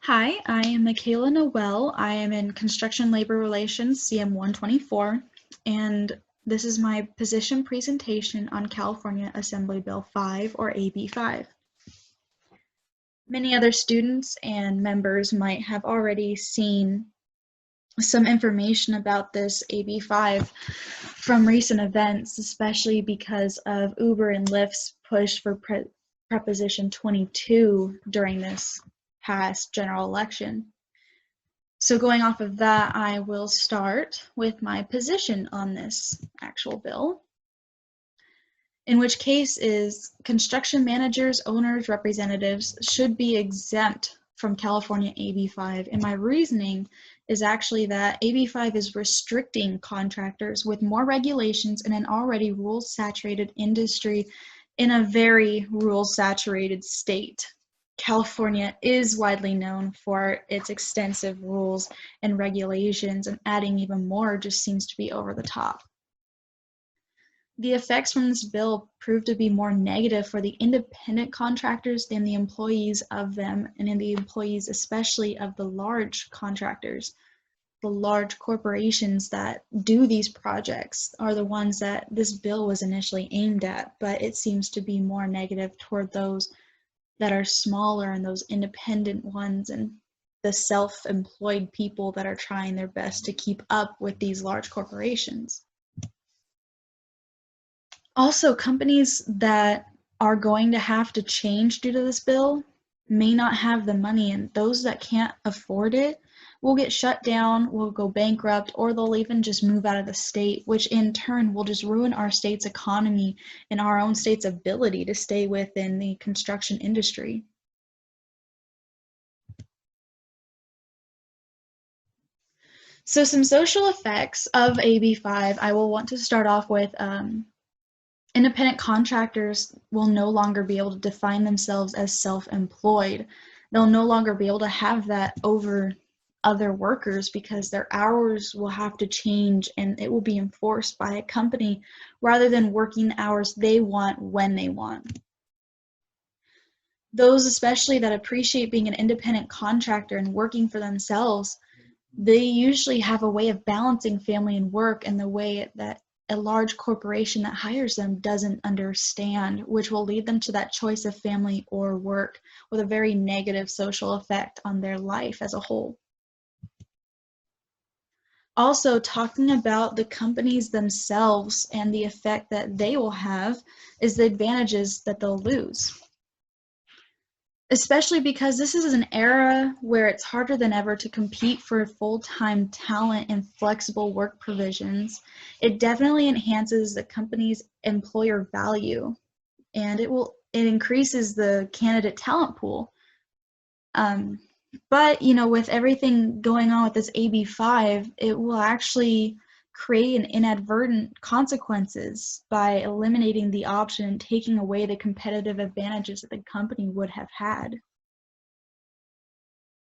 Hi, I am Michaela Noel. I am in Construction Labor Relations CM 124, and this is my position presentation on California Assembly Bill 5 or AB5. Many other students and members might have already seen some information about this AB5 from recent events, especially because of Uber and Lyft's push for Proposition 22 during this past general election. So going off of that, I will start with my position on this actual bill, in which case is construction managers, owners, representatives should be exempt from California AB5. And my reasoning is actually that AB5 is restricting contractors with more regulations in an already rules-saturated industry in a very rules-saturated state. California is widely known for its extensive rules and regulations, and adding even more just seems to be over the top. The effects from this bill prove to be more negative for the independent contractors than the employees of them, and in the employees especially of the large contractors. The large corporations that do these projects are the ones that this bill was initially aimed at, but it seems to be more negative toward those that are smaller and those independent ones and the self-employed people that are trying their best to keep up with these large corporations. Also, companies that are going to have to change due to this bill may not have the money, and those that can't afford it will get shut down, will go bankrupt, or they'll even just move out of the state, which in turn will just ruin our state's economy and our own state's ability to stay within the construction industry. So some social effects of AB5, I will want to start off with independent contractors will no longer be able to define themselves as self-employed. They'll no longer be able to have that over other workers because their hours will have to change and it will be enforced by a company rather than working the hours they want when they want. Those especially that appreciate being an independent contractor and working for themselves, they usually have a way of balancing family and work in the way that a large corporation that hires them doesn't understand, which will lead them to that choice of family or work with a very negative social effect on their life as a whole. Also, talking about the companies themselves and the effect that they will have is the advantages that they'll lose. Especially because this is an era where it's harder than ever to compete for full-time talent and flexible work provisions. It definitely enhances the company's employer value, and it increases the candidate talent pool. But with everything going on with this AB5, it will actually create an inadvertent consequences by eliminating the option and taking away the competitive advantages that the company would have had.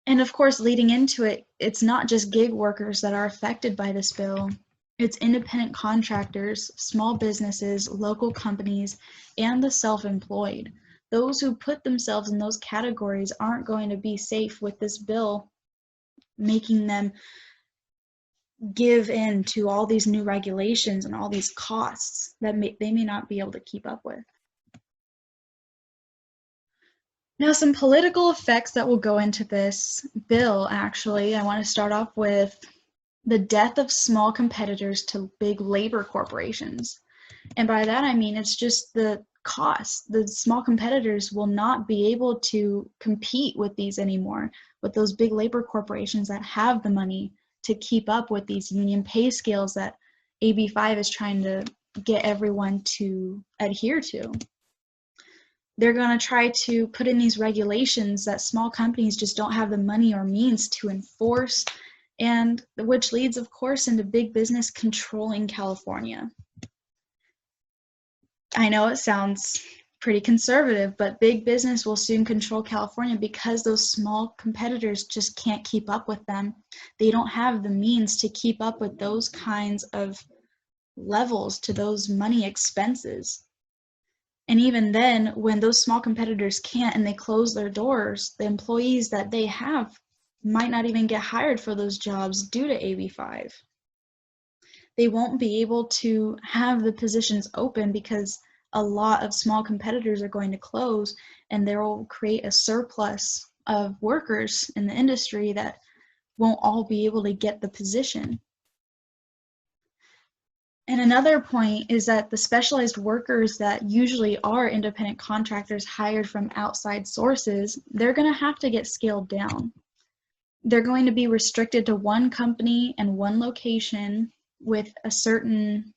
And of course, leading into it, it's not just gig workers that are affected by this bill. It's independent contractors, small businesses, local companies, and the self-employed. Those who put themselves in those categories aren't going to be safe with this bill, making them give in to all these new regulations and all these costs that they may not be able to keep up with. Now, some political effects that will go into this bill, actually, I want to start off with the death of small competitors to big labor corporations. And by that, I mean it's just the cost. The small competitors will not be able to compete with these anymore, with those big labor corporations that have the money to keep up with these union pay scales that AB5 is trying to get everyone to adhere to. They're going to try to put in these regulations that small companies just don't have the money or means to enforce, and which leads, of course, into big business controlling California. I know it sounds pretty conservative, but big business will soon control California because those small competitors just can't keep up with them. They don't have the means to keep up with those kinds of levels, to those money expenses. And even then, when those small competitors can't and they close their doors, the employees that they have might not even get hired for those jobs due to AB5. They won't be able to have the positions open because a lot of small competitors are going to close, and there will create a surplus of workers in the industry that won't all be able to get the position. And another point is that the specialized workers that usually are independent contractors hired from outside sources, they're going to have to get scaled down. They're going to be restricted to one company and one location with a certain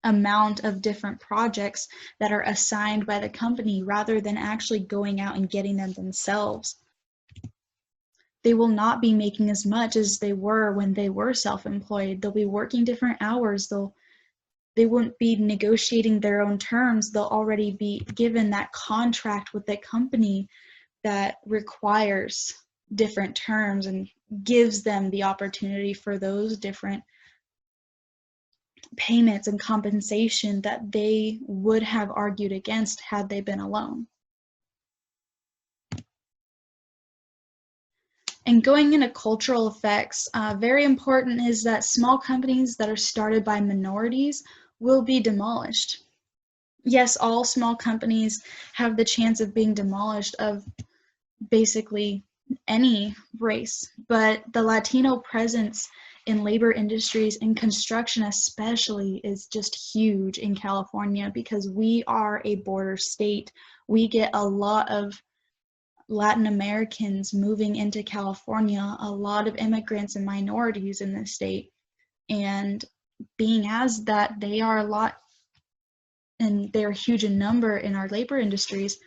amount of different projects that are assigned by the company rather than actually going out and getting them themselves. They will not be making as much as they were when they were self-employed. They'll be working different hours. They wouldn't be negotiating their own terms. They'll already be given that contract with the company that requires different terms and gives them the opportunity for those different payments and compensation that they would have argued against had they been alone. And going into cultural effects, very important is that small companies that are started by minorities will be demolished. Yes, all small companies have the chance of being demolished of basically any race, but the Latino presence in labor industries and construction especially is just huge in California because we are a border state. We get a lot of Latin Americans moving into California, a lot of immigrants and minorities in the state. And being as that they are a lot and they're huge in number in our labor industries,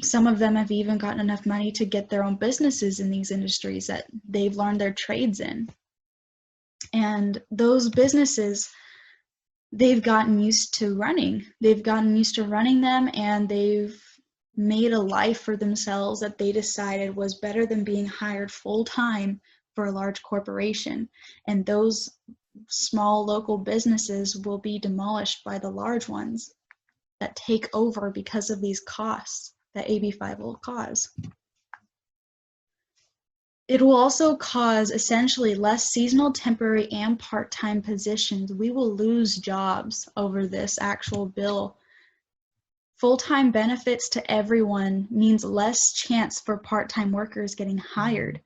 some of them have even gotten enough money to get their own businesses in these industries that they've learned their trades in. And those businesses, they've gotten used to running. They've gotten used to running them, and they've made a life for themselves that they decided was better than being hired full-time for a large corporation. And those small local businesses will be demolished by the large ones that take over because of these costs that AB5 will cause. It will also cause essentially less seasonal, temporary, and part-time positions. We will lose jobs over this actual bill. Full-time benefits to everyone means less chance for part-time workers getting hired.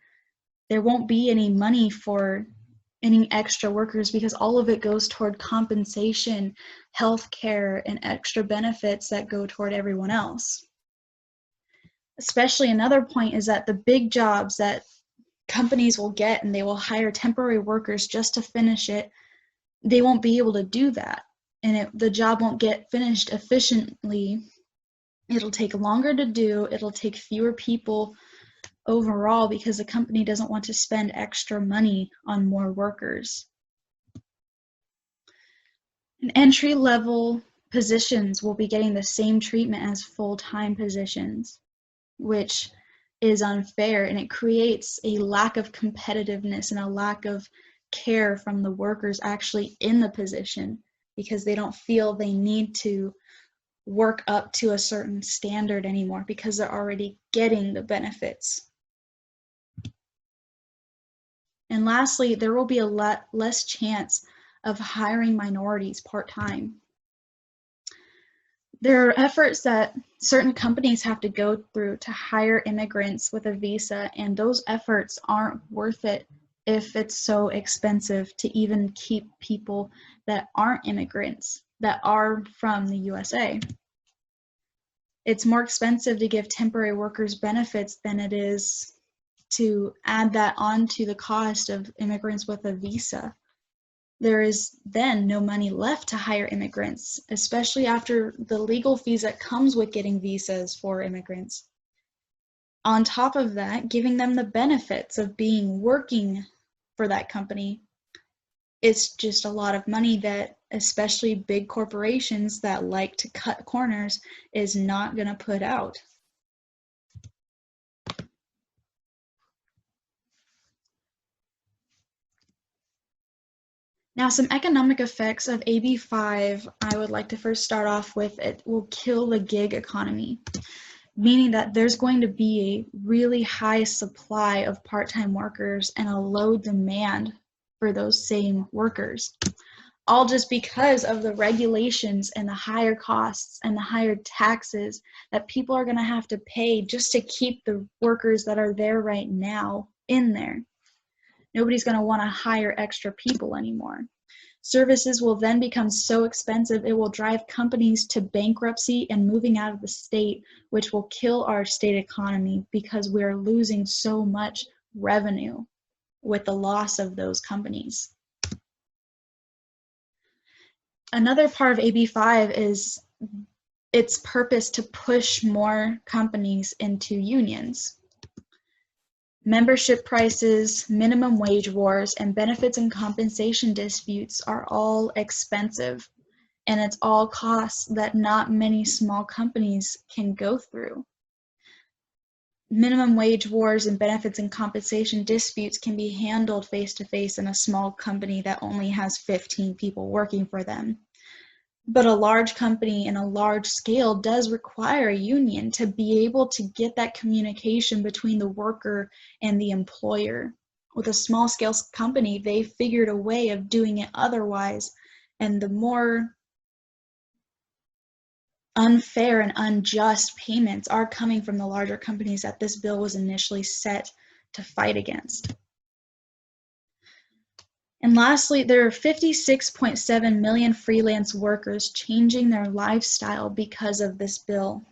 There won't be any money for any extra workers because all of it goes toward compensation, health care, and extra benefits that go toward everyone else. Especially another point is that the big jobs that companies will get and they will hire temporary workers just to finish it, they won't be able to do that. And the job won't get finished efficiently. It'll take longer to do. It'll take fewer people overall because the company doesn't want to spend extra money on more workers. And entry-level positions will be getting the same treatment as full-time positions, which is unfair, and it creates a lack of competitiveness and a lack of care from the workers actually in the position because they don't feel they need to work up to a certain standard anymore because they're already getting the benefits. And lastly, there will be a lot less chance of hiring minorities part-time. There are efforts that certain companies have to go through to hire immigrants with a visa, and those efforts aren't worth it if it's so expensive to even keep people that aren't immigrants, that are from the USA. It's more expensive to give temporary workers benefits than it is to add that onto the cost of immigrants with a visa. There is then no money left to hire immigrants, especially after the legal fees that comes with getting visas for immigrants. On top of that, giving them the benefits of working for that company, it's just a lot of money that especially big corporations that like to cut corners is not going to put out. Now, some economic effects of AB5, I would like to first start off with it will kill the gig economy, meaning that there's going to be a really high supply of part-time workers and a low demand for those same workers, all just because of the regulations and the higher costs and the higher taxes that people are going to have to pay just to keep the workers that are there right now in there. Nobody's going to want to hire extra people anymore. Services will then become so expensive it will drive companies to bankruptcy and moving out of the state, which will kill our state economy because we're losing so much revenue with the loss of those companies. Another part of AB5 is its purpose to push more companies into unions. Membership prices, minimum wage wars, and benefits and compensation disputes are all expensive, and it's all costs that not many small companies can go through. Minimum wage wars and benefits and compensation disputes can be handled face-to-face in a small company that only has 15 people working for them. But a large company and a large scale does require a union to be able to get that communication between the worker and the employer. With a small scale company, they figured a way of doing it otherwise, and the more unfair and unjust payments are coming from the larger companies that this bill was initially set to fight against. And lastly, there are 56.7 million freelance workers changing their lifestyle because of this bill.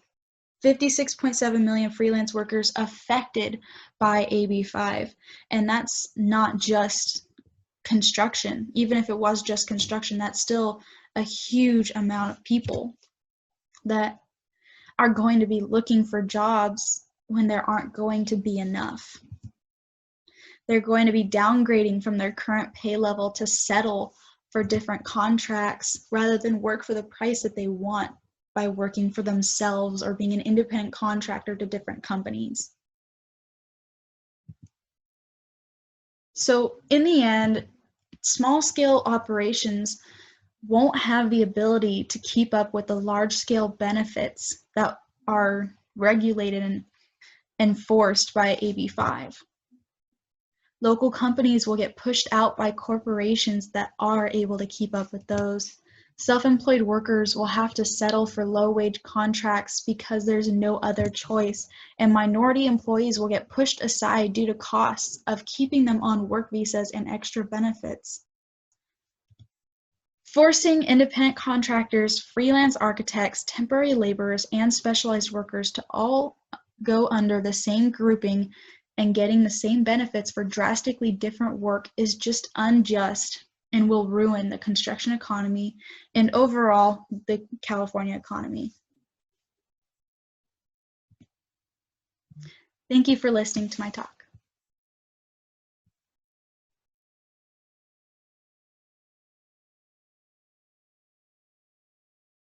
56.7 million freelance workers affected by AB5, and that's not just construction. Even if it was just construction, that's still a huge amount of people that are going to be looking for jobs when there aren't going to be enough. They're going to be downgrading from their current pay level to settle for different contracts rather than work for the price that they want by working for themselves or being an independent contractor to different companies. So in the end, small-scale operations won't have the ability to keep up with the large-scale benefits that are regulated and enforced by AB5. Local companies will get pushed out by corporations that are able to keep up with those. Self-employed workers will have to settle for low-wage contracts because there's no other choice, and minority employees will get pushed aside due to costs of keeping them on work visas and extra benefits. Forcing independent contractors, freelance architects, temporary laborers, and specialized workers to all go under the same grouping and getting the same benefits for drastically different work is just unjust and will ruin the construction economy and overall the California economy. Thank you for listening to my talk.